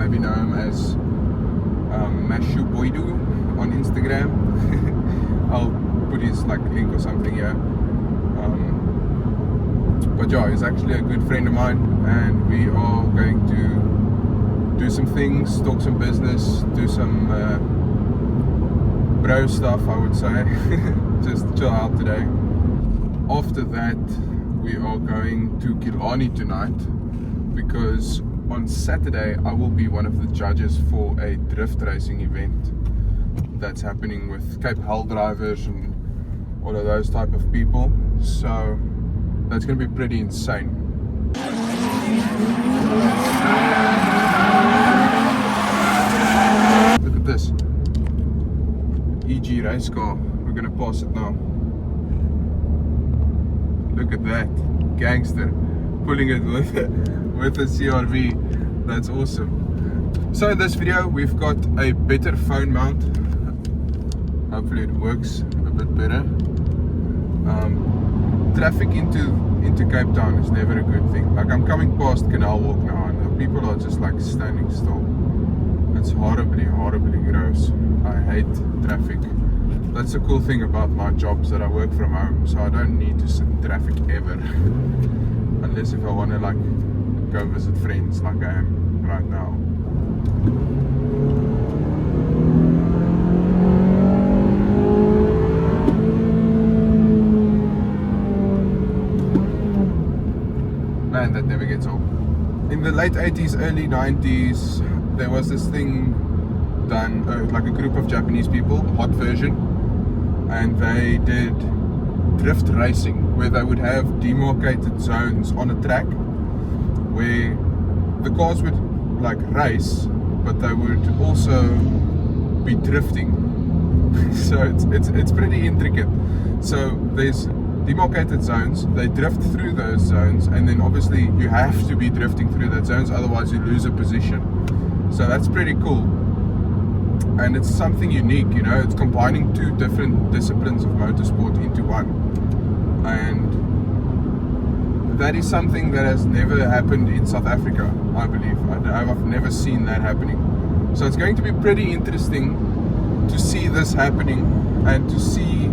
maybe know him as Mashu Boydu on Instagram. I'll put his like link or something here. But yeah, he's actually a good friend of mine, and we are going to do some things, talk some business, do some bro stuff, I would say. Just chill out today. After that, we are going to Killarney tonight, because on Saturday I will be one of the judges for a drift racing event that's happening with Cape Hell drivers and all of those type of people. So that's going to be pretty insane. Look at this EG race car. We're going to pass it now. Look at that gangster pulling it with a CRV. That's awesome. So in this video we've got a better phone mount. Hopefully it works a bit better. Traffic into Cape Town is never a good thing. Like, I'm coming past Canal Walk now and the people are just like standing still. It's horribly gross. I hate traffic. That's the cool thing about my jobs, that I work from home, so I don't need to sit in traffic ever. Unless if I want to like go visit friends like I am right now. Man, that never gets old. In the late 80s, early 90s, there was this thing done, like a group of Japanese people, hot version, and they did drift racing, where they would have demarcated zones on a track where the cars would like race, but they would also be drifting. So it's pretty intricate. So there's demarcated zones, they drift through those zones, and then obviously you have to be drifting through those zones, otherwise you lose a position. So that's pretty cool, and it's something unique, you know. It's combining two different disciplines of motorsport into one, and that is something that has never happened in South Africa, I believe. I've never seen that happening. So it's going to be pretty interesting to see this happening, and to see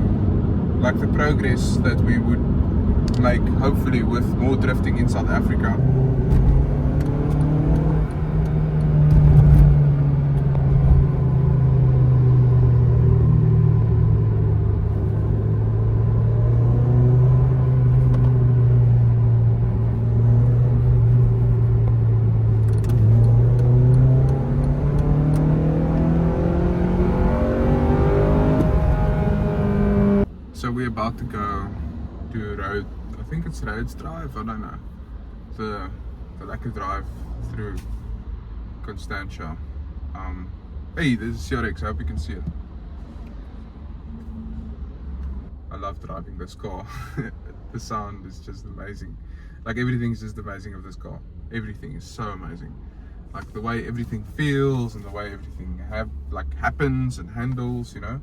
like the progress that we would make, hopefully, with more drifting in South Africa. So we're about to go to Road, I think it's Rhodes Drive, I don't know. The Lekker Drive through Constantia. Hey, this is CRX, I hope you can see it. I love driving this car. The sound is just amazing. Like, everything's just amazing of this car. Everything is so amazing. Like the way everything feels and the way everything happens and handles, you know.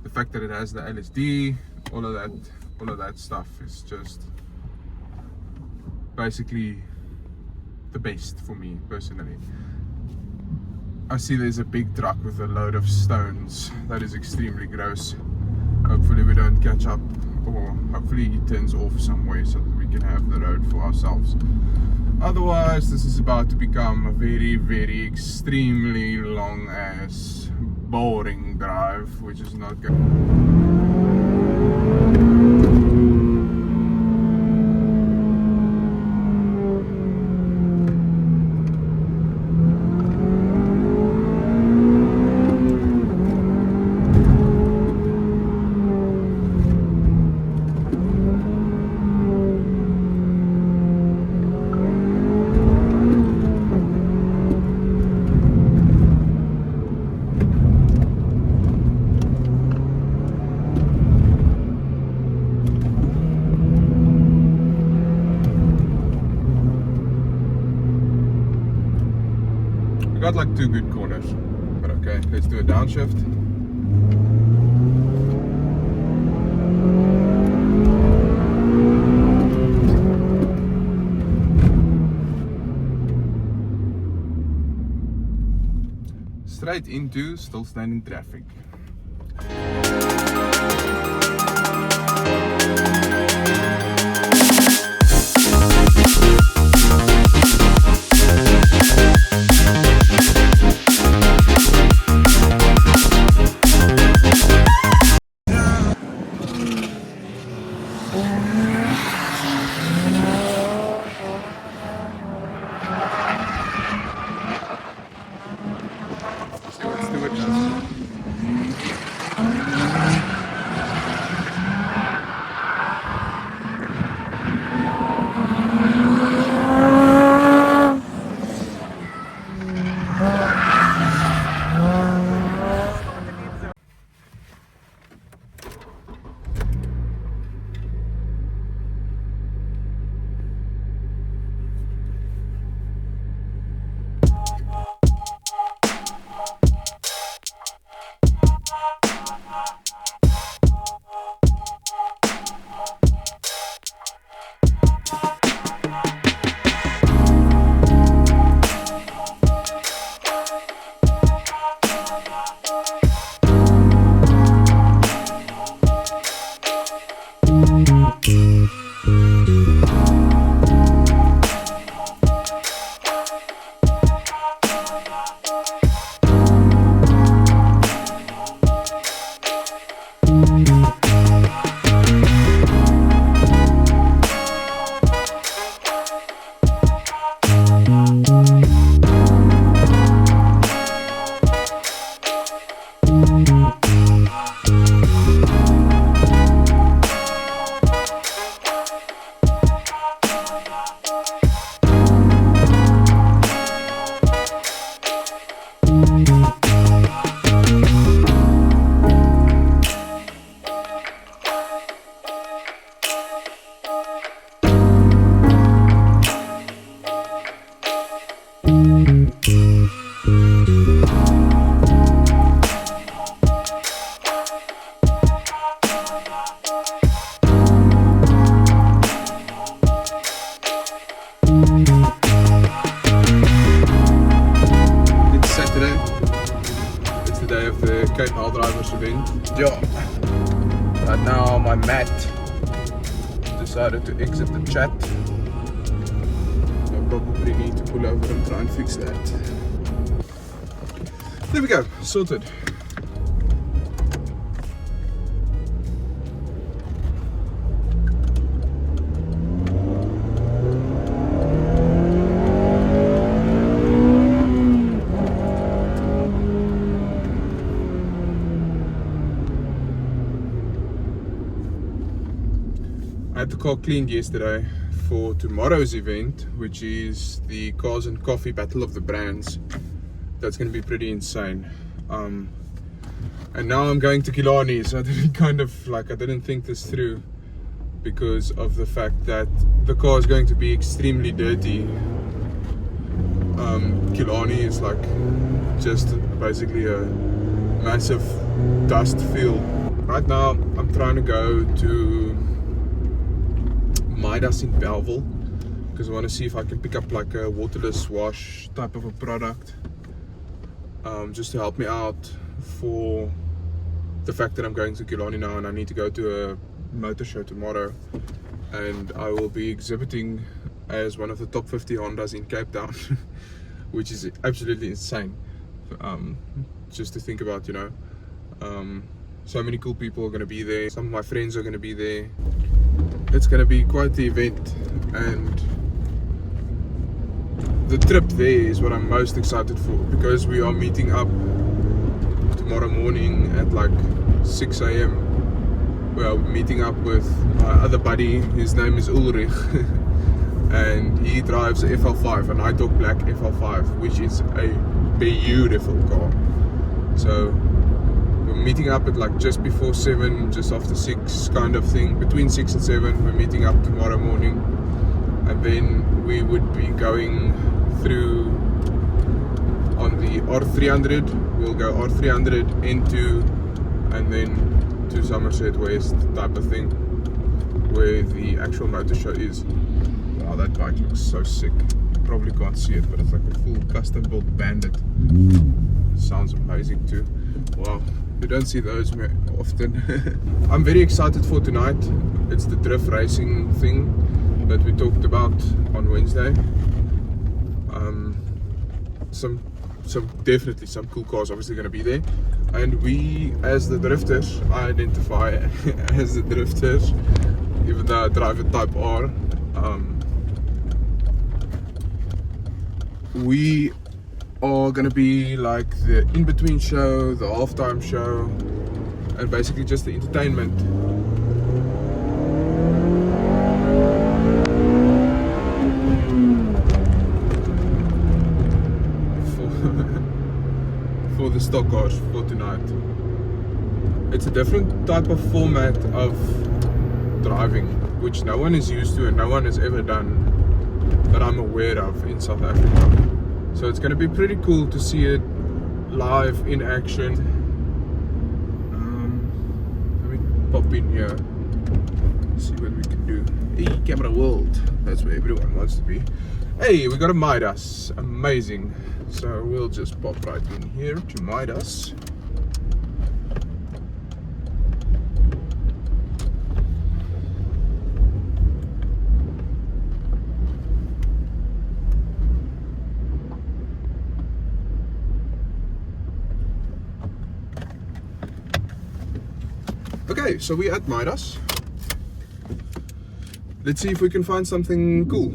The fact that it has the LSD, all of that stuff is just basically the best for me personally. I see there's a big truck with a load of stones. That is extremely gross. Hopefully we don't catch up, or hopefully he turns off somewhere so that we can have the road for ourselves. Otherwise, this is about to become a very extremely long ass boring drive, which is not good. Got like two good corners, but okay, let's do a downshift. straight into still standing traffic. So let's do it now. Yeah. Right now my mat decided to exit the chat. So I probably need to pull over and try and fix that. There we go, sorted. I had the car cleaned yesterday for tomorrow's event, which is the Cars and Coffee Battle of the Brands. That's going to be pretty insane. And now I'm going to Killarney, so I didn't think this through because of the fact that the car is going to be extremely dirty. Killarney is like just basically a massive dust field. Right now I'm trying to go to Midas in Belleville because I want to see if I can pick up like a waterless wash type of a product, just to help me out for the fact that I'm going to Killarney now and I need to go to a motor show tomorrow, and I will be exhibiting as one of the top 50 Hondas in Cape Town, which is absolutely insane. Just to think about, you know, so many cool people are going to be there. Some of my friends are going to be there. It's going to be quite the event, and the trip there is what I'm most excited for, because we are meeting up tomorrow morning at like 6 a.m. We are meeting up with my other buddy. His name is Ulrich and he drives a FL5, a Night Hawk Black FL5, which is a beautiful car. So we're meeting up at like just before 7, just after 6 kind of thing, between 6 and 7. We're meeting up tomorrow morning, and then we would be going through on the R300. We'll go R300 into and then to Somerset West type of thing, where the actual motor show is. Wow, that bike looks so sick. You probably can't see it, but it's like a full custom built Bandit. sounds amazing too. Wow, you don't see those often. I'm very excited for tonight. It's the drift racing thing that we talked about on Wednesday. Definitely some cool cars obviously going to be there, and we as the drifters, I identify as the drifters, even though I drive a Type R. We are going to be like the in-between show, the halftime show, and basically just the entertainment. For the stock cars for tonight. It's a different type of format of driving, which no one is used to and no one has ever done that I'm aware of in South Africa. So it's going to be pretty cool to see it live in action. Let me pop in here, see what we can do. Hey, camera world, that's where everyone wants to be. Hey, we got a Midas, amazing. So we'll just pop right in here to Midas. Okay, so we're at Midas. Let's see if we can find something cool,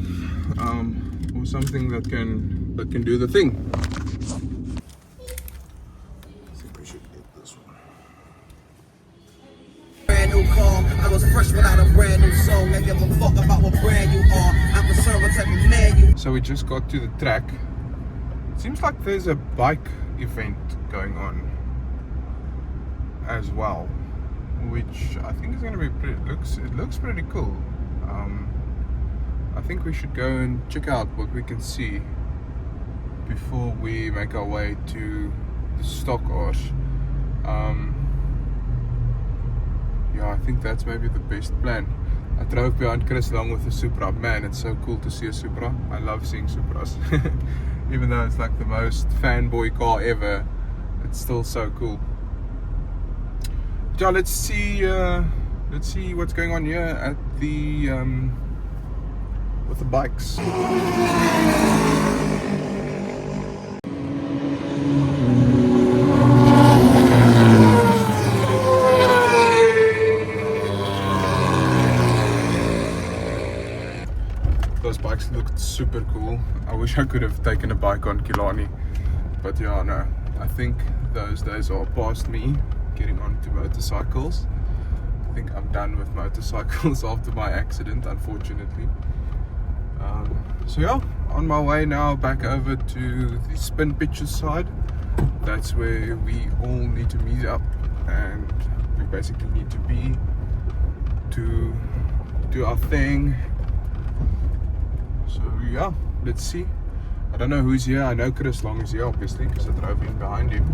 or something that can do the thing. I think we should get this one. Brand new car, I was fresh without a brand new song. I give a fuck about what brand you are. I'm concerned what type of man you. So we just got to the track. It seems like there's a bike event going on as well, which I think is going to be pretty. It looks pretty cool. I think we should go and check out what we can see before we make our way to the stock cars. Yeah, I think that's maybe the best plan. I drove behind Chris along with the Supra. Man, it's so cool to see a Supra. I love seeing Supras. Even though it's like the most fanboy car ever, it's still so cool. Yeah, let's see what's going on here at the with the bikes. Those bikes looked super cool. I wish I could have taken a bike on Killarney, but yeah, no, I think those days are past me getting onto motorcycles. I think I'm done with motorcycles after my accident, unfortunately. So yeah, on my way now back over to the spin pitches side. That's where we all need to meet up, and we basically need to be to do our thing. So yeah, let's see. I don't know who's here. I know Chris Long is here obviously because I drove in behind him,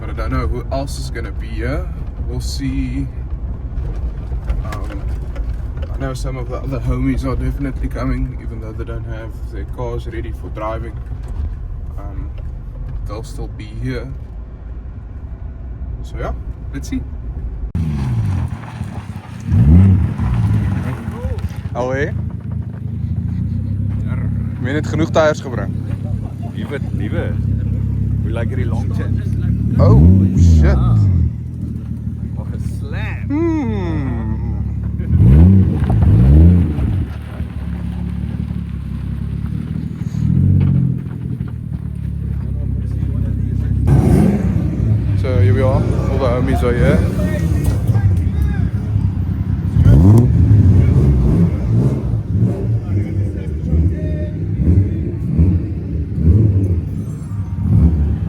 but I don't know who else is going to be here. We'll see. I know some of the other homies are definitely coming, even though they don't have their cars ready for driving. They'll still be here. So yeah, let's see. Alweer? Meen het genoeg tyres gebring? Liewe. We like die long chains. Oh shit. Mag geslam. So here we are, all the homies are here.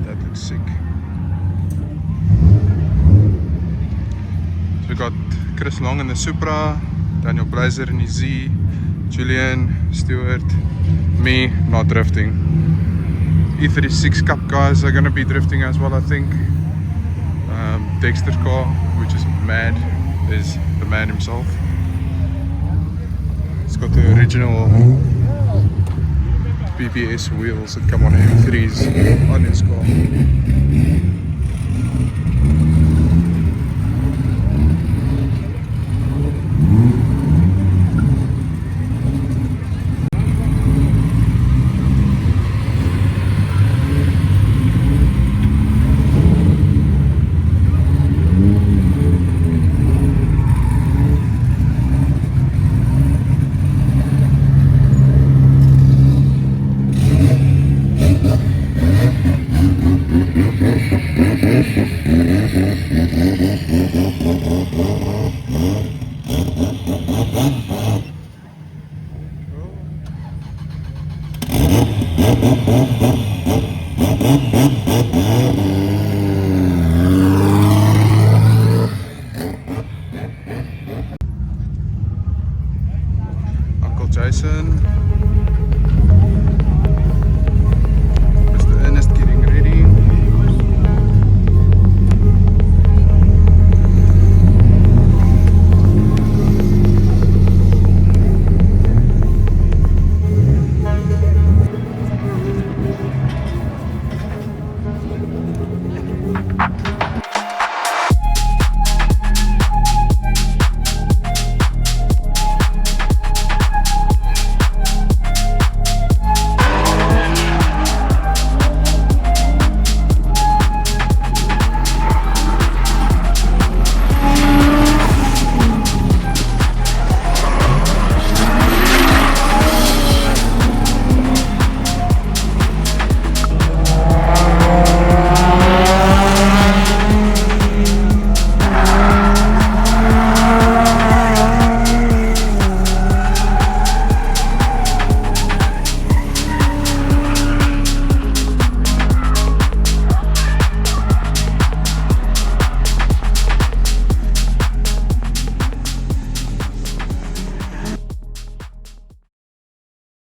That looks sick. So we got Chris Long in the Supra, Daniel Blazer in the Z, Julian, Stuart, me not drifting. E36 Cup guys are going to be drifting as well, I think. Dexter's car, which is mad, is the man himself. It's got the original BBS wheels that come on M3s on his car.